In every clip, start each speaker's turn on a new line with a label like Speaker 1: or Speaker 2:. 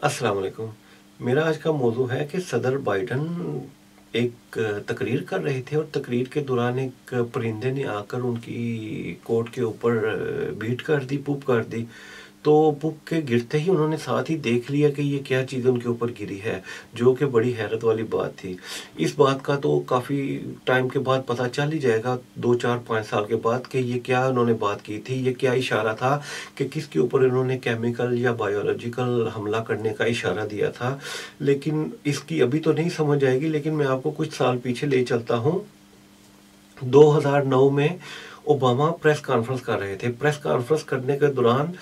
Speaker 1: अस्सलाम वालेकुम। मेरा आज का मौजू है कि सदर बाइडन एक तकरीर कर रहे थे और तकरीर के दौरान एक परिंदे ने आकर उनकी कोट के ऊपर बीट कर दी, पुप कर दी। तो पुप के गिरते ही उन्होंने साथ ही देख लिया कि ये क्या चीज़ उनके ऊपर गिरी है, जो कि बड़ी हैरत वाली बात थी। इस बात का तो काफ़ी टाइम के बाद पता चल ही जाएगा, 2 4 5 साल के बाद, कि ये क्या उन्होंने बात की थी, ये क्या इशारा था, कि किसके ऊपर इन्होंने केमिकल या बायोलॉजिकल हमला करने का इशारा दिया था। लेकिन इसकी अभी तो नहीं समझ आएगी, लेकिन मैं आपको कुछ साल पीछे ले चलता हूँ। 2009 में ओबामा प्रेस कॉन्फ्रेंस कर रहे थे। प्रेस कॉन्फ्रेंस करने के दौरान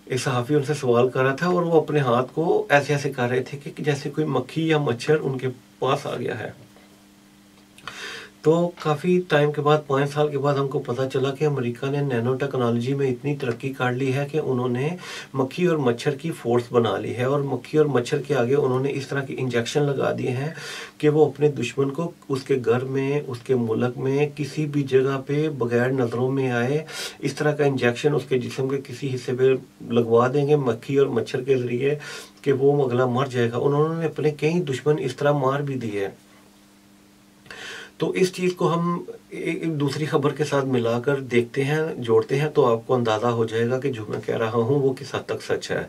Speaker 1: एक सहाफ़ी उनसे सवाल कर रहा था और वो अपने हाथ को ऐसे ऐसे कर रहे थे कि जैसे कोई मक्खी या मच्छर उनके पास आ गया है। तो काफ़ी टाइम के बाद, 5 साल के बाद, हमको पता चला कि अमेरिका ने नैनो टेक्नोलॉजी में इतनी तरक्की कर ली है कि उन्होंने मक्खी और मच्छर की फोर्स बना ली है, और मक्खी और मच्छर के आगे उन्होंने इस तरह के इंजेक्शन लगा दिए हैं कि वो अपने दुश्मन को उसके घर में, उसके मुल्क में, किसी भी जगह पे बगैर नज़रों में आए, इस तरह का इंजेक्शन उसके जिस्म के किसी हिस्से पे लगवा देंगे मक्खी और मच्छर के ज़रिए कि वो अगला मर जाएगा। उन्होंने अपने कई दुश्मन इस तरह मार भी दिए। तो इस चीज़ को हम एक दूसरी खबर के साथ मिलाकर देखते हैं, जोड़ते हैं, तो आपको अंदाज़ा हो जाएगा कि जो मैं कह रहा हूँ वो किस हद तक सच है।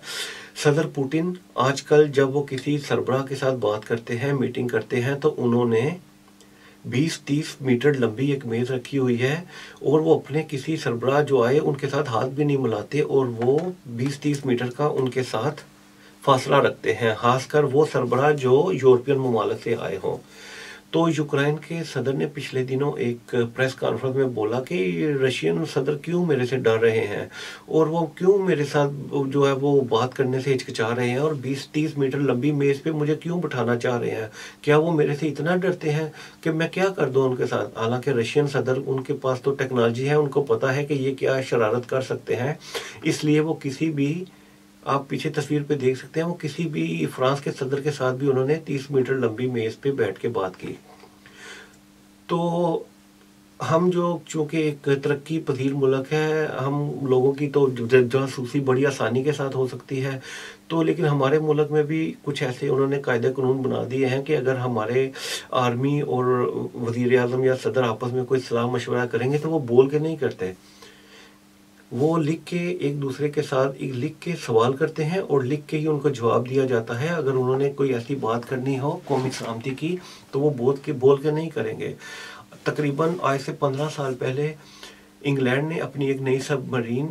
Speaker 1: सदर पुतिन आजकल जब वो किसी सरबराह के साथ बात करते हैं, मीटिंग करते हैं, तो उन्होंने 20-30 मीटर लंबी एक मेज़ रखी हुई है, और वो अपने किसी सरबराह जो आए उनके साथ हाथ भी नहीं मिलाते, और वो 20-30 मीटर का उनके साथ फासला रखते हैं, खासकर वो सरबराह जो यूरोपियन ममालिक से आए हों। तो यूक्रेन के सदर ने पिछले दिनों एक प्रेस कॉन्फ्रेंस में बोला कि रशियन सदर क्यों मेरे से डर रहे हैं, और वो क्यों मेरे साथ जो है वो बात करने से हिचकिचा रहे हैं, और 20-30 मीटर लंबी मेज़ पे मुझे क्यों बिठाना चाह रहे हैं। क्या वो मेरे से इतना डरते हैं कि मैं क्या कर दूं उनके साथ। हालांकि रशियन सदर, उनके पास तो टेक्नोलॉजी है, उनको पता है कि ये क्या शरारत कर सकते हैं, इसलिए वो किसी भी, आप पीछे तस्वीर पे देख सकते हैं, वो किसी भी फ्रांस के सदर के साथ भी उन्होंने 30 मीटर लंबी मेज़ पे बैठ के बात की। तो हम जो, चूँकि एक तरक्की पजीर मुल्क है, हम लोगों की तो जासूसी बड़ी आसानी के साथ हो सकती है। तो लेकिन हमारे मुल्क में भी कुछ ऐसे उन्होंने कायदे कानून बना दिए हैं कि अगर हमारे आर्मी और वज़ीर आज़म या सदर आपस में कोई सलाह मशवरा करेंगे तो वो बोल के नहीं करते, वो लिख के एक दूसरे के साथ लिख के सवाल करते हैं, और लिख के ही उनको जवाब दिया जाता है। अगर उन्होंने कोई ऐसी बात करनी हो कौमी सलामती की, तो वो बोल के नहीं करेंगे। तकरीबन आज से 15 साल पहले इंग्लैंड ने अपनी एक नई सबमरीन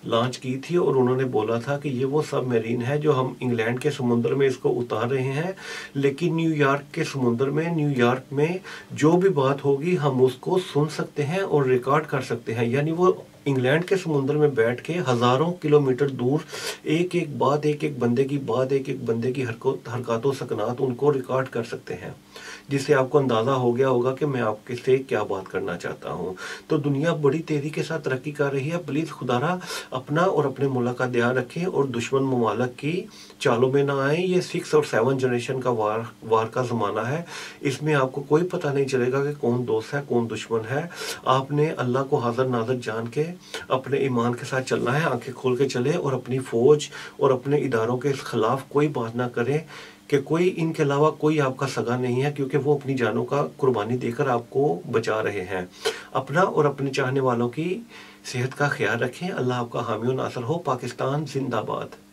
Speaker 1: लॉन्च की थी, और उन्होंने बोला था कि ये वो सबमरीन है जो हम इंग्लैंड के समुद्र में इसको उतार रहे हैं, लेकिन न्यूयॉर्क के समुद्र में, न्यूयॉर्क में जो भी बात होगी हम उसको सुन सकते हैं और रिकॉर्ड कर सकते हैं। यानी वो इंग्लैंड के समुद्र में बैठ के हज़ारों किलोमीटर दूर एक एक बात, एक एक बंदे की बात, एक एक बंदे की हरकतों सकनात उनको रिकॉर्ड कर सकते हैं, जिससे आपको अंदाज़ा हो गया होगा कि मैं आपके से क्या बात करना चाहता हूँ। तो दुनिया बड़ी तेज़ी के साथ तरक्की कर रही है। प्लीज़ खुदारा अपना और अपने मुल्क का ध्यान रखें और दुश्मन ममालिक की चालों में ना आए। ये 6 और 7 जनरेशन का वार का ज़माना है। इसमें आपको कोई पता नहीं चलेगा कि कौन दोस्त है, कौन दुश्मन है। आपने अल्लाह को हाज़िर नाज़िर जान के अपने ईमान के साथ चलना है। आंखें खोल के चले और अपनी फ़ौज और अपने इदारों के खिलाफ कोई बात ना करें कि कोई इनके अलावा कोई आपका सगा नहीं है, क्योंकि वो अपनी जानों का कुर्बानी देकर आपको बचा रहे हैं। अपना और अपने चाहने वालों की सेहत का ख्याल रखें। अल्लाह आपका हामी और नासर हो। पाकिस्तान जिंदाबाद।